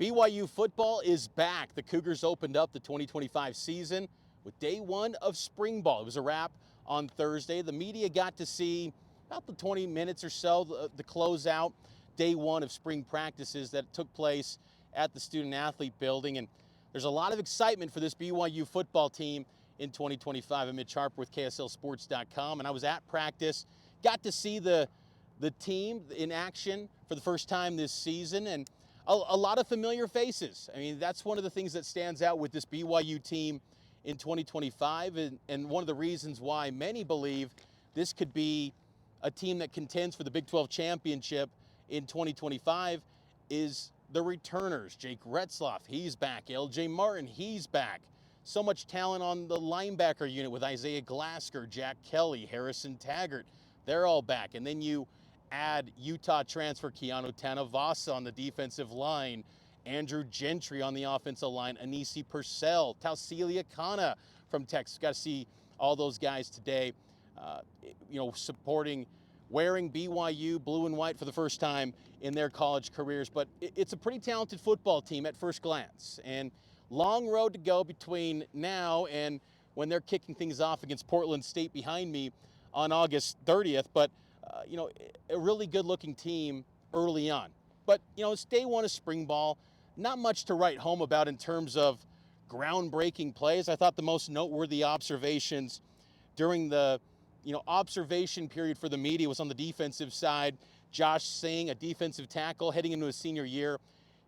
BYU football is back. The Cougars opened up the 2025 season with day one of spring ball. It was a wrap on Thursday. The media got to see about the 20 minutes or so, the closeout day one of spring practices that took place at the Student Athlete Building. And there's a lot of excitement for this BYU football team in 2025. I'm Mitch Harper with KSLSports.com, and I was at practice, got to see the team in action for the first time this season, and a lot of familiar faces. I mean, that's one of the things that stands out with this BYU team in 2025, and one of the reasons why many believe this could be a team that contends for the Big 12 championship in 2025 is the returners. Jake Retzloff, he's back. LJ Martin, he's back. So much talent on the linebacker unit with Isaiah Glasker, Jack Kelly, Harrison Taggart. They're all back. And then you add Utah transfer Keanu Tanavasa on the defensive line, Andrew Gentry on the offensive line, Anisi Purcell, Tausilia Kana from Texas. Got to see all those guys today, supporting, wearing BYU blue and white for the first time in their college careers. But it's a pretty talented football team at first glance, and long road to go between now and when they're kicking things off against Portland State behind me on August 30th. But a really good-looking team early on. But, it's day one of spring ball. Not much to write home about in terms of groundbreaking plays. I thought the most noteworthy observations during the, observation period for the media was on the defensive side. Josh Singh, a defensive tackle heading into his senior year,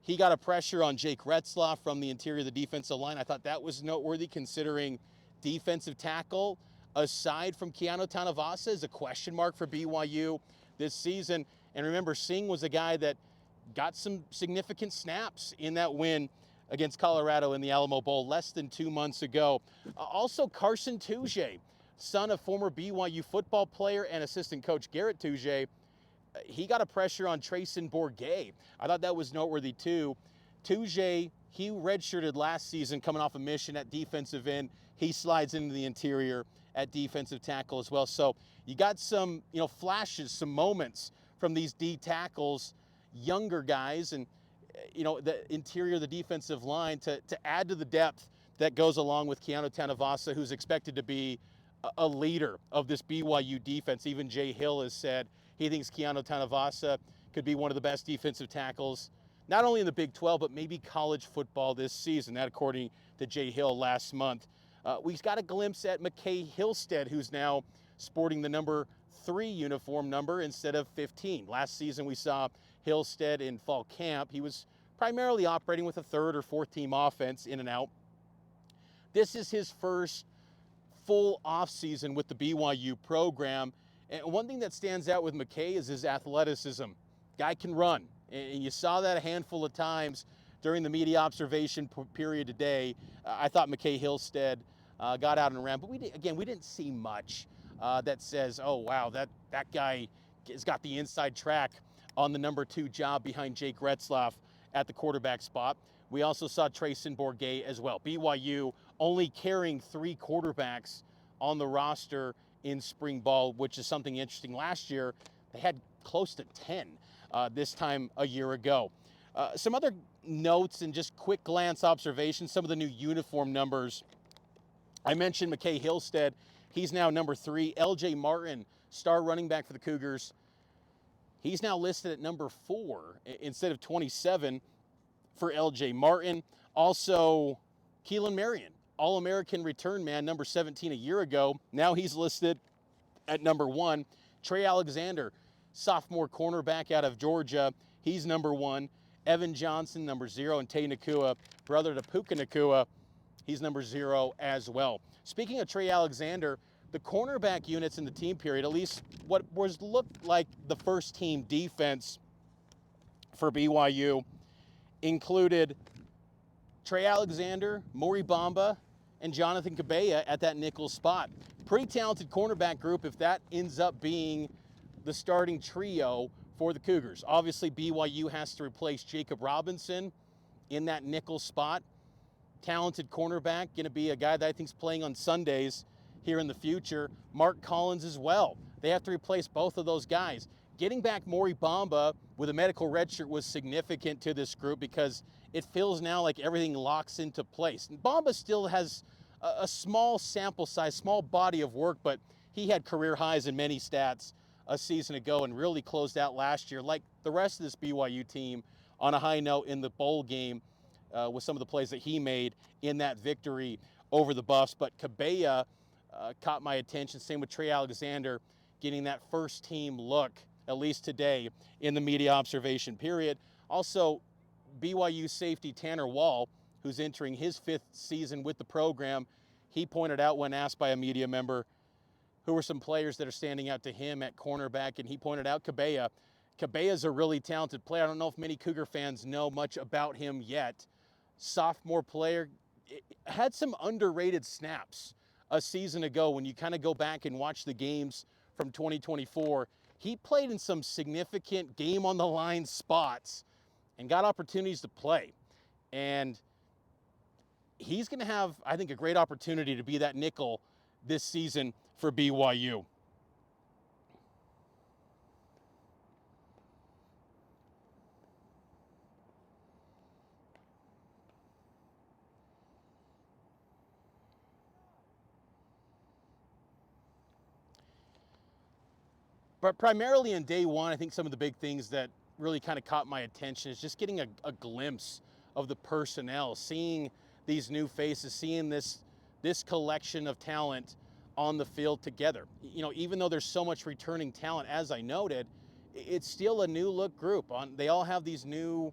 he got a pressure on Jake Retzloff from the interior of the defensive line. I thought that was noteworthy considering defensive tackle, aside from Keanu Tanavasa, is a question mark for BYU this season. And remember, Singh was a guy that got some significant snaps in that win against Colorado in the Alamo Bowl less than 2 months ago. Also, Carson Toujay, son of former BYU football player and assistant coach Garrett Toujay, he got a pressure on Trayson Bourguet. I thought that was noteworthy too. Toujay, he redshirted last season coming off a mission at defensive end. He slides into the interior at defensive tackle as well. So you got some, flashes, some moments from these D tackles, younger guys, and, the interior of the defensive line to add to the depth that goes along with Keanu Tanavasa, who's expected to be a leader of this BYU defense. Even Jay Hill has said he thinks Keanu Tanavasa could be one of the best defensive tackles, not only in the Big 12, but maybe college football this season. That according to Jay Hill last month. We got a glimpse at McKay Hillstead, who's now sporting the number 3 uniform number instead of 15. Last season we saw Hillstead in fall camp. He was primarily operating with a third or fourth team offense in and out. This is his first full offseason with the BYU program. And one thing that stands out with McKay is his athleticism. Guy can run. And you saw that a handful of times during the media observation period today. I thought McKay Hillstead got out and ran, but we didn't see much that says, oh, wow, that guy has got the inside track on the number 2 job behind Jake Retzloff at the quarterback spot. We also saw Trayson Bourguet as well. BYU only carrying 3 quarterbacks on the roster in spring ball, which is something interesting. Last year, they had close to 10 this time a year ago. Some other notes and just quick glance observations, some of the new uniform numbers. I mentioned McKay Hillstead. He's now number 3. LJ Martin, star running back for the Cougars. He's now listed at number 4 instead of 27 for LJ Martin. Also, Keelan Marion, All-American return man, number 17 a year ago. Now he's listed at number 1. Trey Alexander, sophomore cornerback out of Georgia. He's number 1. Evan Johnson, number 0. And Tay Nakua, brother to Puka Nakua, he's number 0 as well. Speaking of Trey Alexander, the cornerback units in the team period, at least what looked like the first team defense for BYU, included Trey Alexander, Maury Bamba, and Jonathan Cabella at that nickel spot. Pretty talented cornerback group if that ends up being the starting trio for the Cougars. Obviously, BYU has to replace Jacob Robinson in that nickel spot. Talented cornerback, going to be a guy that I think is playing on Sundays here in the future. Mark Collins as well. They have to replace both of those guys. getting back Maury Bamba with a medical redshirt was significant to this group because it feels now like everything locks into place. And Bamba still has a small sample size, small body of work, but he had career highs in many stats a season ago and really closed out last year, like the rest of this BYU team, on a high note in the bowl game with some of the plays that he made in that victory over the Buffs. But Cabella caught my attention, same with Trey Alexander, getting that first team look, at least today, in the media observation period. Also, BYU safety Tanner Wall, who's entering his 5th season with the program, he pointed out when asked by a media member who were some players that are standing out to him at cornerback, and he pointed out Cabella. Cabella's a really talented player. I don't know if many Cougar fans know much about him yet. Sophomore player, had some underrated snaps a season ago when you kind of go back and watch the games from 2024. He played in some significant game on the line spots and got opportunities to play. And he's going to have, I think, a great opportunity to be that nickel this season for BYU. But primarily in day one, I think some of the big things that really kind of caught my attention is just getting a glimpse of the personnel, seeing these new faces, seeing this collection of talent on the field together. You know, even though there's so much returning talent, as I noted, it's still a new look group. They all have these new,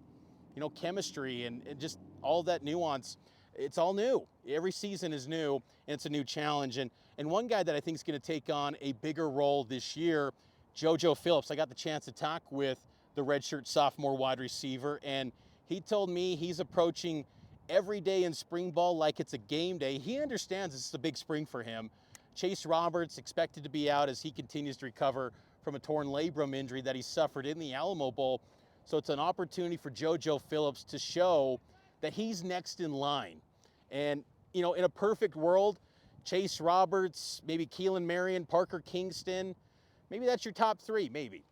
chemistry and just all that nuance. It's all new. Every season is new, and it's a new challenge. And one guy that I think is going to take on a bigger role this year, JoJo Phillips. I got the chance to talk with the redshirt sophomore wide receiver, and he told me he's approaching every day in spring ball like it's a game day. He understands this is a big spring for him. Chase Roberts expected to be out as he continues to recover from a torn labrum injury that he suffered in the Alamo Bowl. So it's an opportunity for JoJo Phillips to show that he's next in line. And, in a perfect world, Chase Roberts, maybe Keelan Marion, Parker Kingston, maybe that's your top 3, maybe.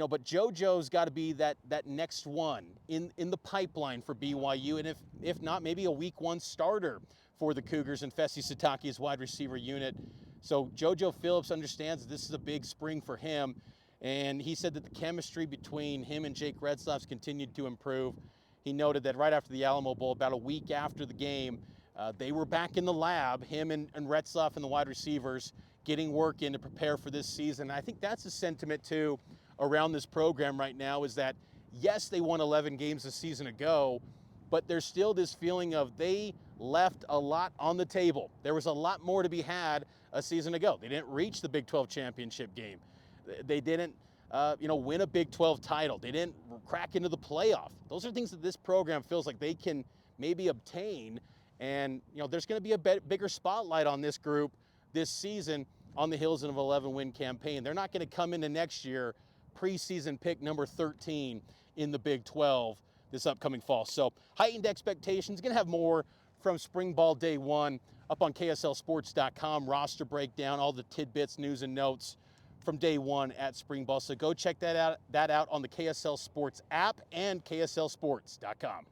But JoJo's got to be that next one in the pipeline for BYU. And if not, maybe a week 1 starter for the Cougars and Fesi Sitake's wide receiver unit. So JoJo Phillips understands this is a big spring for him. And he said that the chemistry between him and Jake Retzlaff's continued to improve. He noted that right after the Alamo Bowl, about a week after the game, they were back in the lab, him and Retzlaff and the wide receivers, getting work in to prepare for this season. And I think that's a sentiment, too, around this program right now, is that, yes, they won 11 games a season ago, but there's still this feeling of they left a lot on the table. There was a lot more to be had a season ago. They didn't reach the Big 12 championship game. They didn't, win a Big 12 title. They didn't crack into the playoff. Those are things that this program feels like they can maybe obtain. And, there's going to be a bigger spotlight on this group this season on the heels of an 11-win campaign. They're not going to come into next year preseason pick number 13 in the Big 12 this upcoming fall. So heightened expectations. Going to have more from Spring Ball Day 1 up on KSLSports.com. Roster breakdown, all the tidbits, news, and notes from Day 1 at Spring Ball. So go check that out on the KSL Sports app and KSLSports.com.